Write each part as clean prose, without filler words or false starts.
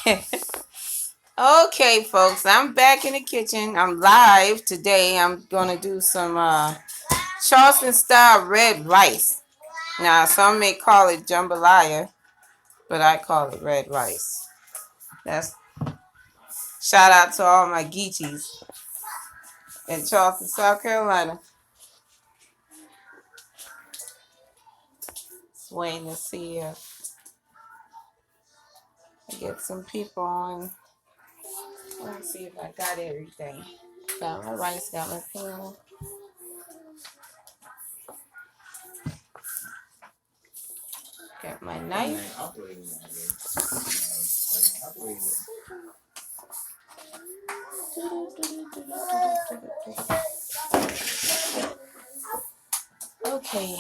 Okay, folks, I'm back in the kitchen. I'm live today. I'm gonna do some Charleston style red rice. Now, some may call it jambalaya, but I call it red rice. That's shout out to all my Geechies in Charleston, South Carolina. Just waiting to see if I get some people on. Let me see if I got everything. Got my rice, got my pan. Got my knife. Okay.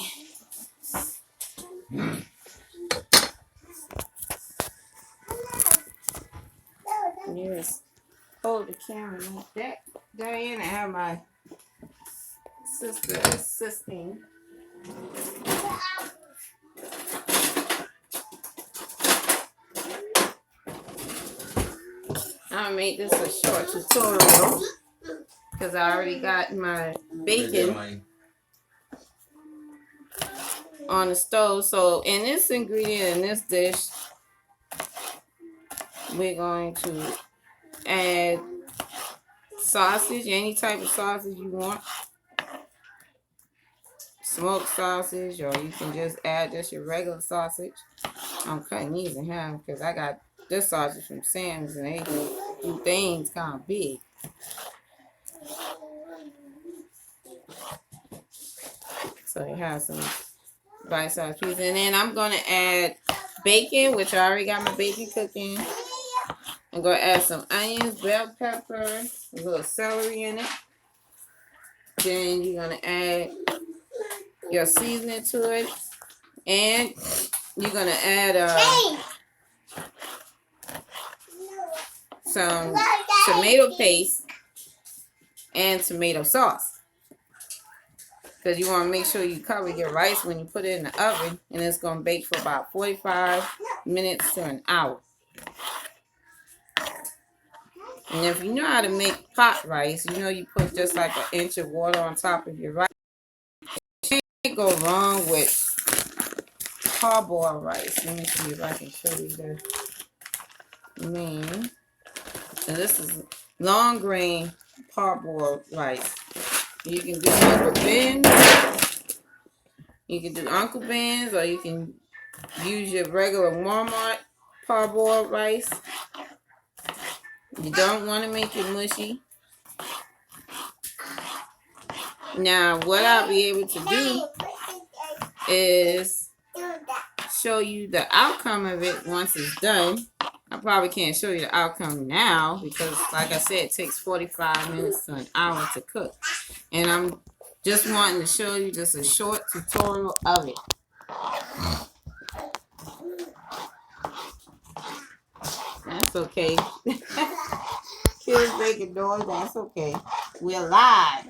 Yes. Hold the camera like that. Diane, I have my sister assisting. I'm gonna make this a short tutorial because I already got my bacon on the stove. So in this ingredient, in this dish, we're going to add sausage, any type of sausage you want. Smoked sausage, or you can just add just your regular sausage. I'm cutting these in half because I got this sausage from Sam's and they do things kind of big. So you have some bite-sized pieces. And then I'm going to add bacon, which I already got my bacon cooking. I'm going to add some onions, bell pepper, a little celery in it. Then you're going to add your seasoning to it. And you're going to add some tomato paste and tomato sauce. Because you want to make sure you cover your rice when you put it in the oven. And it's going to bake for about 45 minutes to an hour. And if you know how to make pot rice, you know you put just like an inch of water on top of your rice. You can't go wrong with parboiled rice. Let me see if I can show you the name. And this is long grain parboiled rice. You can do Uncle Ben's. You can do Uncle Ben's, or you can use your regular Walmart parboiled rice. You don't want to make it mushy. Now, what I'll be able to do is show you the outcome of it once it's done. I probably can't show you the outcome now because, like I said, it takes 45 minutes to an hour to cook. And I'm just wanting to show you just a short tutorial of it. That's okay. Kids making noise, that's okay. We're live.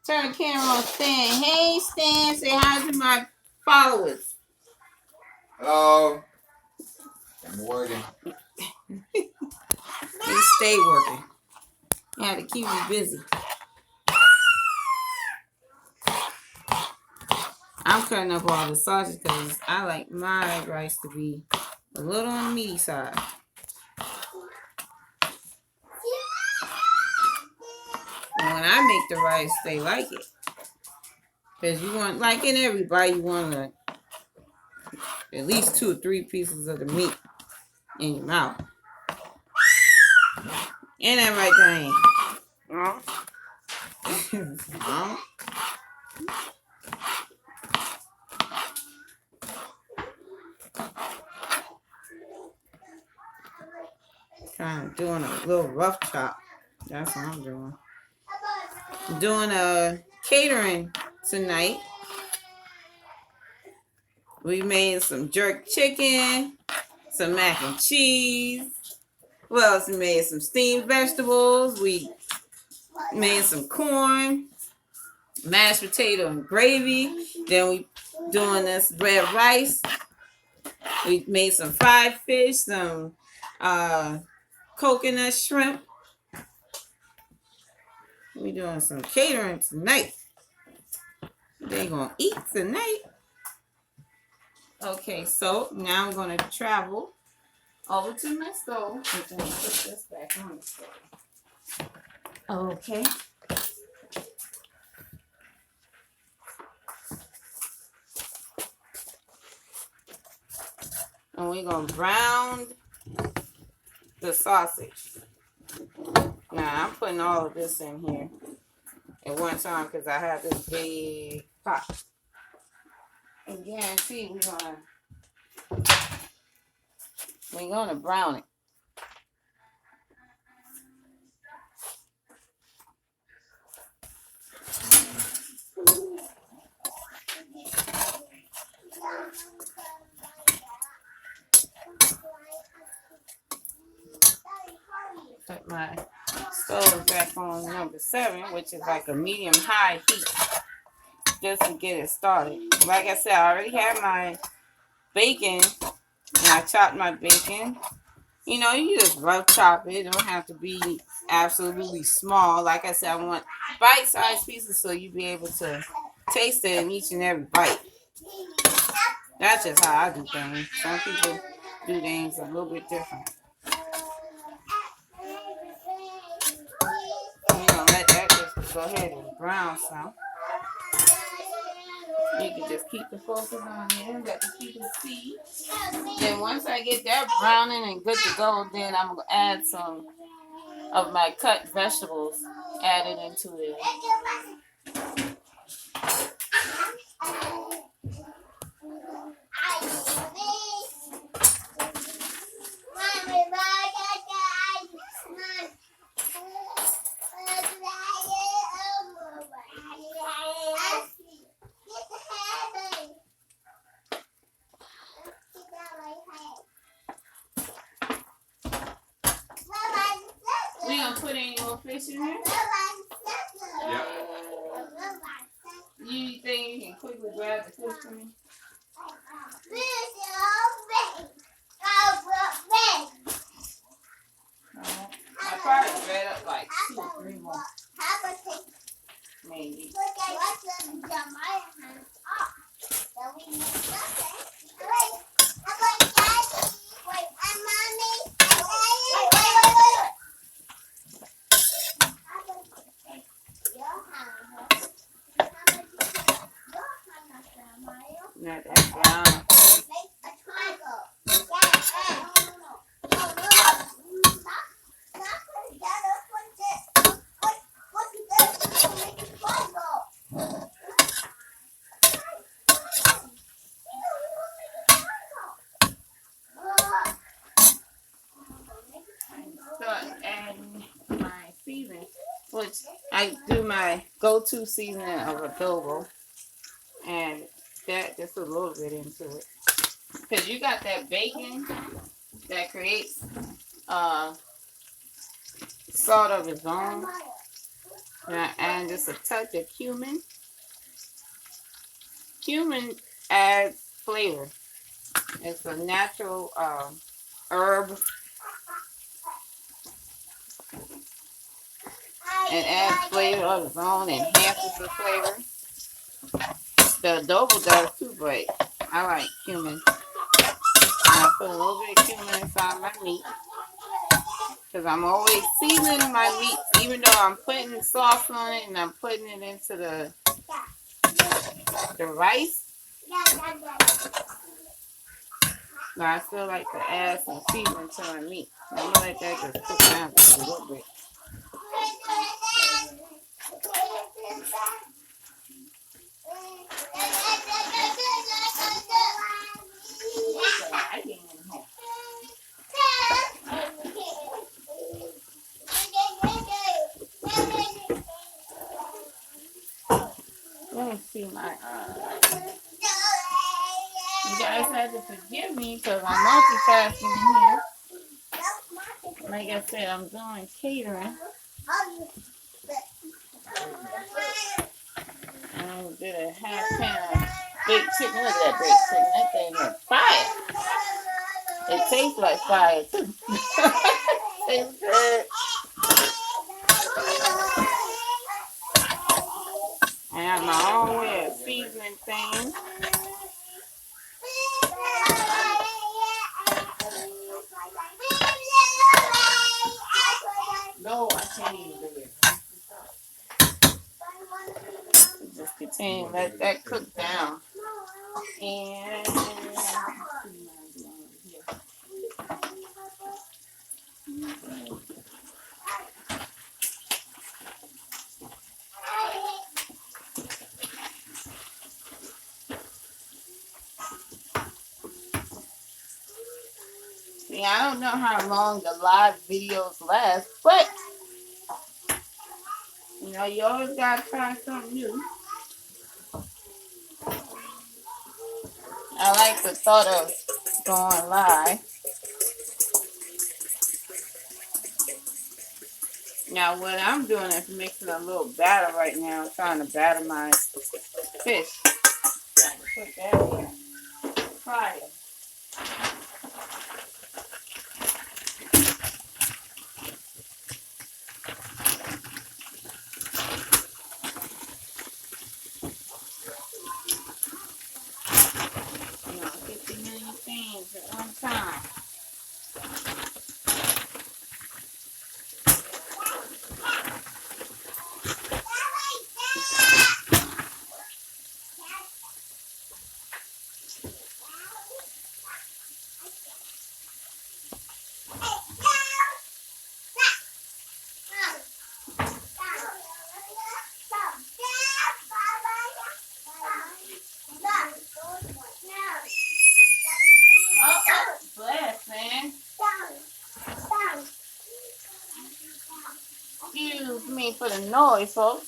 Turn the camera on Stan. Hey Stan, say hi to my followers. Hello. I'm working. You stay working. You have to keep you busy. I'm cutting up all the sausage because I like my rice to be a little on the meaty side. And when I make the rice, they like it. Because you want, like in everybody, you want at least 2 or 3 pieces of the meat in your mouth. Ain't that right, Diane? Kind of doing a little rough chop. That's what I'm doing. I'm doing a catering tonight. We made some jerk chicken, some mac and cheese. What else we made? Some steamed vegetables. We made some corn, mashed potato and gravy. Then we doing this red rice. We made some fried fish, some coconut shrimp. We doing some catering tonight. They gonna eat tonight. Okay, so now I'm gonna travel over to my stove. I'm gonna put this back on the stove. Okay. And we're gonna brown the sausage. Now I'm putting all of this in here at one time because I have this big pot. And guarantee we're gonna brown it. Put my stove back on number 7, which is like a medium-high heat, just to get it started. Like I said, I already have my bacon, and I chopped my bacon. You know, you just rough chop it. It don't have to be absolutely small. Like I said, I want bite-sized pieces so you be able to taste it in each and every bite. That's just how I do things. Some people do things a little bit different. We're gonna let that just go ahead and brown some. You can just keep the focus on there, let the people see. Then once I get that browning and good to go, then I'm gonna add some of my cut vegetables added into it. We gonna put any more fish in there? Yep. You think you can quickly grab the fish for me? I probably read up like 2 or 3 more. Maybe. Not that brown. Start adding my seasoning, which I do my go-to seasoning of adobo, and that just a little bit into it, because you got that bacon that creates salt of its own. And just a touch of cumin. Cumin adds flavor. It's a natural herb. It adds flavor of its own, enhances the flavor. The adobo does too, but I like cumin. And I put a little bit of cumin inside my meat, because I'm always seasoning my meat, even though I'm putting sauce on it and I'm putting it into the rice. But I still like to add some seasoning to my meat. I'm going to let that just cook down just a little bit. Let me see my you guys have to forgive me because I'm multitasking in here. Like I said, I'm doing catering. I did a half pan of baked chicken. Look at that baked chicken. That thing is fire. It tastes like fire too. Tastes good. I have my own way of seasoning things. No, I can't even do it. Just continue, let that cook down. And see, I don't know how long the live videos last, but you know, you always gotta try something new. I like the thought of going live. Now, what I'm doing is mixing a little batter right now. I'm trying to batter my fish. So I can put that in. Fry it. You know, 50 million things at one time. Bless, man. Excuse me for the noise, folks.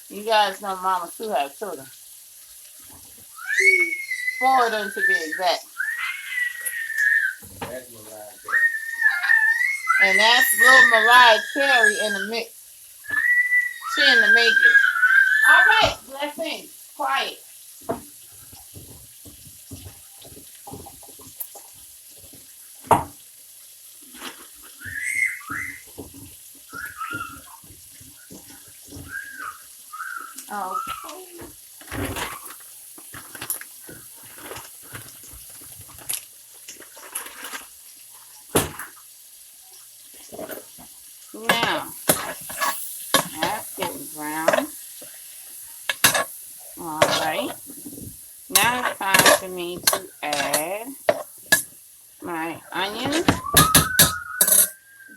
You guys know Mama Sue has children. 4 of them to be exact. And that's little Mariah Carey in the mix. She in the making. All right, blessing. Quiet. Okay. Now, that's getting brown. All right. Now it's time for me to add my onion,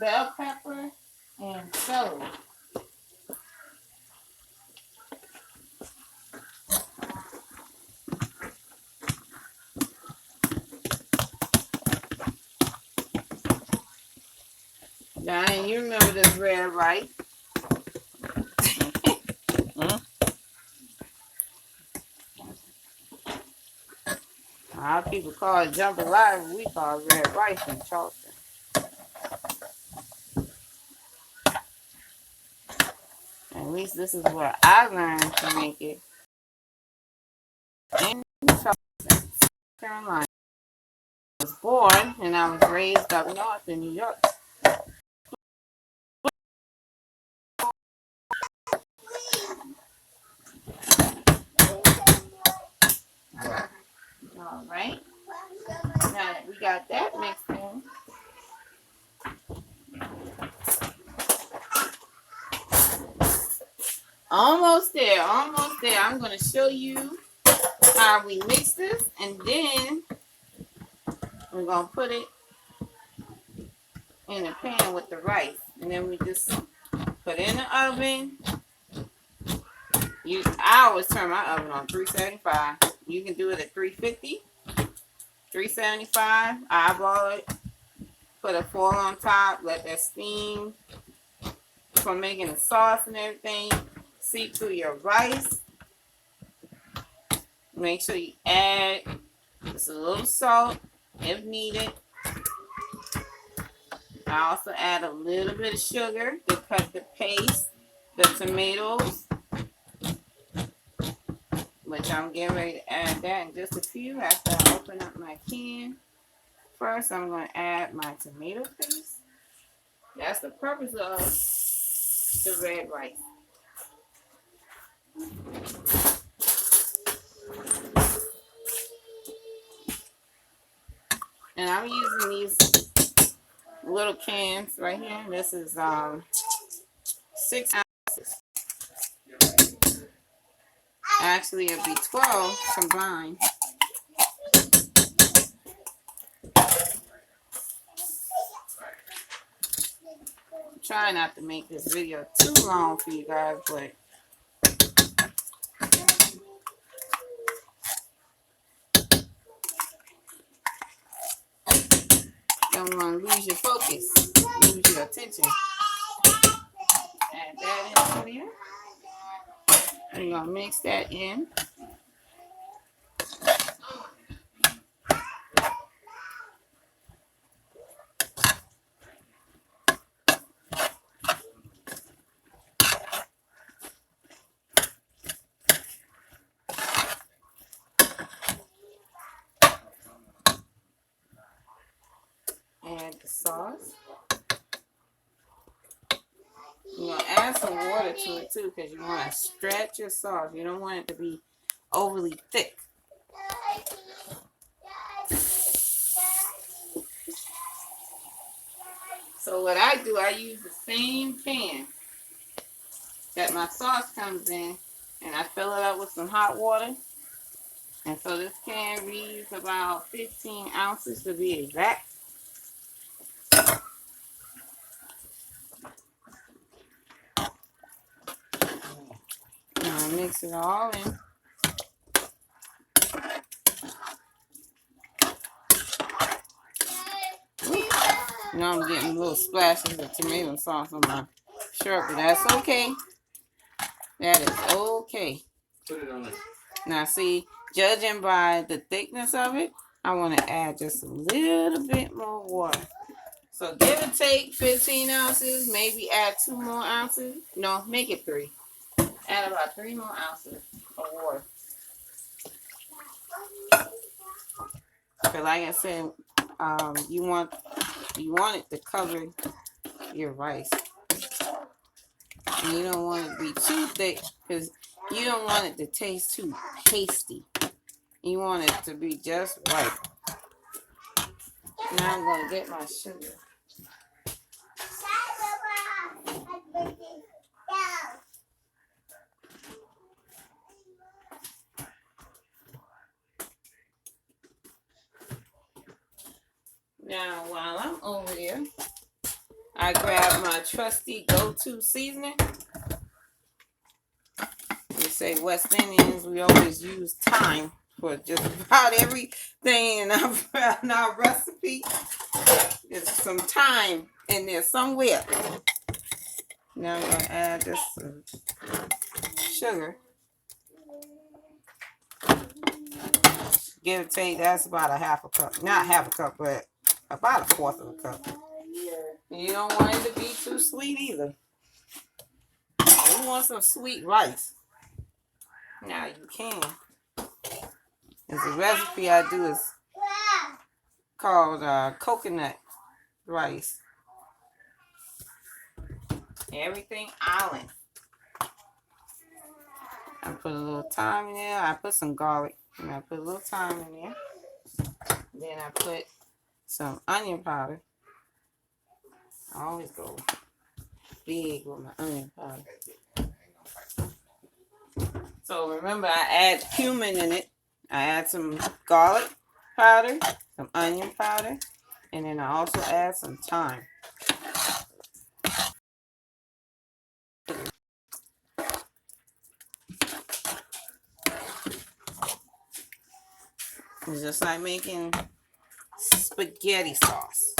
bell pepper, and celery. Diane, you remember this red rice? A lot of people call it jambalaya, we call it red rice in Charleston. At least this is where I learned to make it in Charleston, South Carolina. I was born and I was raised up north in New York. All right. Now that we got that mixed in, almost there, almost there. I'm going to show you how we mix this, and then we're going to put it in a pan with the rice. And then we just put it in the oven. I always turn my oven on 375. You can do it at 350, 375. Eyeball it. Put a foil on top. Let that steam from making the sauce and everything seep through your rice. Make sure you add just a little salt if needed. I also add a little bit of sugar to cut the paste, the tomatoes. which I'm getting ready to add that in just a few after I open up my can. First, I'm going to add my tomato paste. That's the purpose of the red rice. And I'm using these little cans right here. This is 6 ounces. Actually, it'll be 12 combined. Try not to make this video too long for you guys, but don't want to lose your focus, lose your attention. Add that into there. We're going to mix that in. Add the sauce. You're going to add some water to it too because you want to stretch your sauce. You don't want it to be overly thick. So what I do, I use the same pan that my sauce comes in, and I fill it up with some hot water. And so this can reads about 15 ounces to be exact. Now mix it all in. Now I'm getting little splashes of tomato sauce on my shirt, but that's okay. That is okay. Put it on there. Now see, judging by the thickness of it, I want to add just a little bit more water. So give or take 15 ounces, maybe add 2 more ounces. No, make it 3. Add about 3 more ounces of water. Because like I said, you want it to cover your rice. And you don't want it to be too thick because you don't want it to taste too pasty. You want it to be just right. Now I'm going to get my sugar. Now while I'm over there, I grab my trusty go-to seasoning. We say West Indians, we always use thyme for just about everything in our recipe. There's some thyme in there somewhere. Now I'm going to add just some sugar. Give or take, that's about a half a cup. Not half a cup, but about a fourth of a cup. You don't want it to be too sweet either. You want some sweet rice. Now you can. It's a recipe I do is called coconut rice. Everything island. I put a little thyme in there. I put some garlic. And I put a little thyme in there. Then I put some onion powder. I always go big with my onion powder. So remember, I add cumin in it. I add some garlic powder, some onion powder, and then I also add some thyme. It's just like making spaghetti sauce,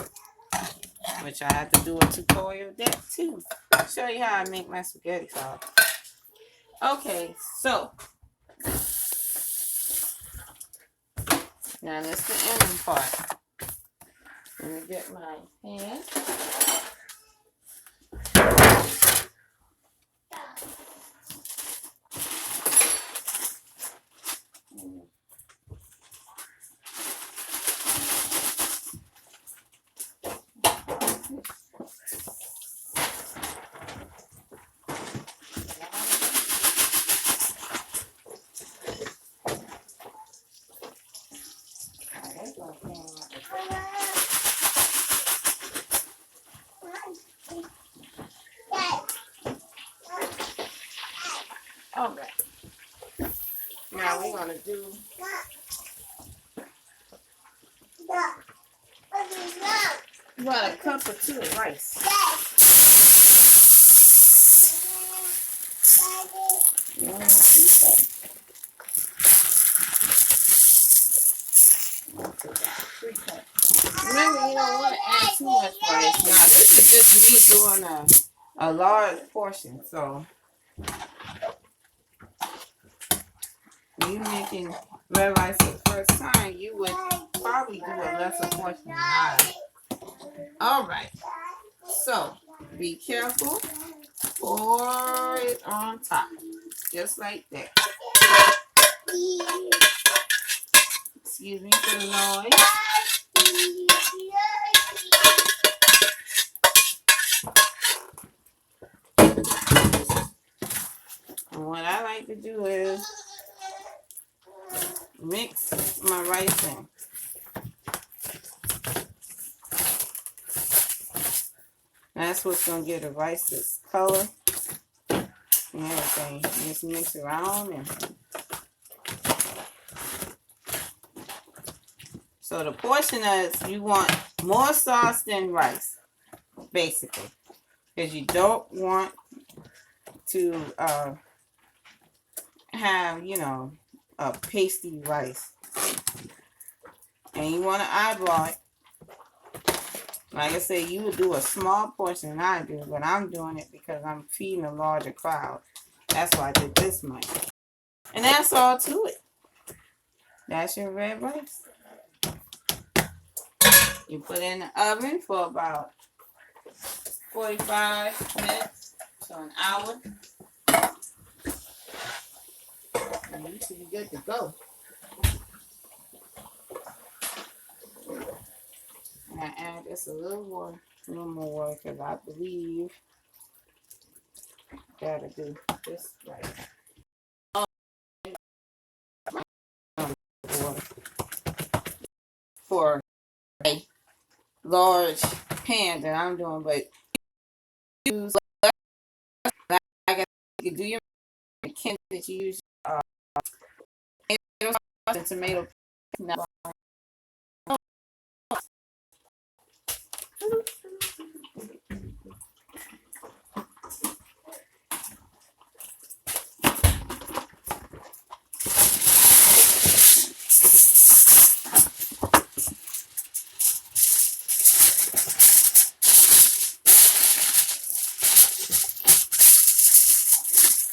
which I have to do a tutorial of that too. I'll show you how I make my spaghetti sauce. Okay, so now that's the ending part. Let me get my hand. now we're gonna do about a cup or two of rice. Remember, you don't want to add too much rice. Now, this is just me doing a large portion. So, when you're making red rice for the first time, you would probably do a lesser portion than I. All right. So, be careful. Pour it on top. Just like that. Excuse me for the noise. And what I like to do is mix my rice in. That's what's going to give the rice this color and everything. Just mix around. And so the portion is you want more sauce than rice, basically. Because you don't want to have, you know, a pasty rice. And you want to eyeball it. Like I said, you would do a small portion than I do, but I'm doing it because I'm feeding a larger crowd. That's why I did this much. And that's all to it. That's your red rice. You put it in the oven for about 45 minutes to an hour. And you should be good to go. And I add just a little water, a little more water, because I believe gotta do this right. For a large pan that I'm doing, but use like you do your can that you use and tomato.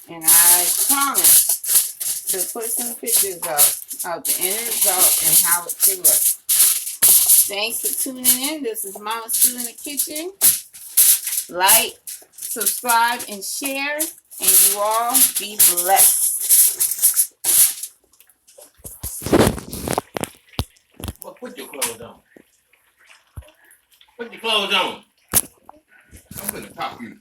And I promise to put some pictures of the end result and how it should look. Thanks for tuning in. This is Mama Sue in the kitchen. Like, subscribe, and share. And you all be blessed. Well, put your clothes on. Put your clothes on. I'm gonna pop you.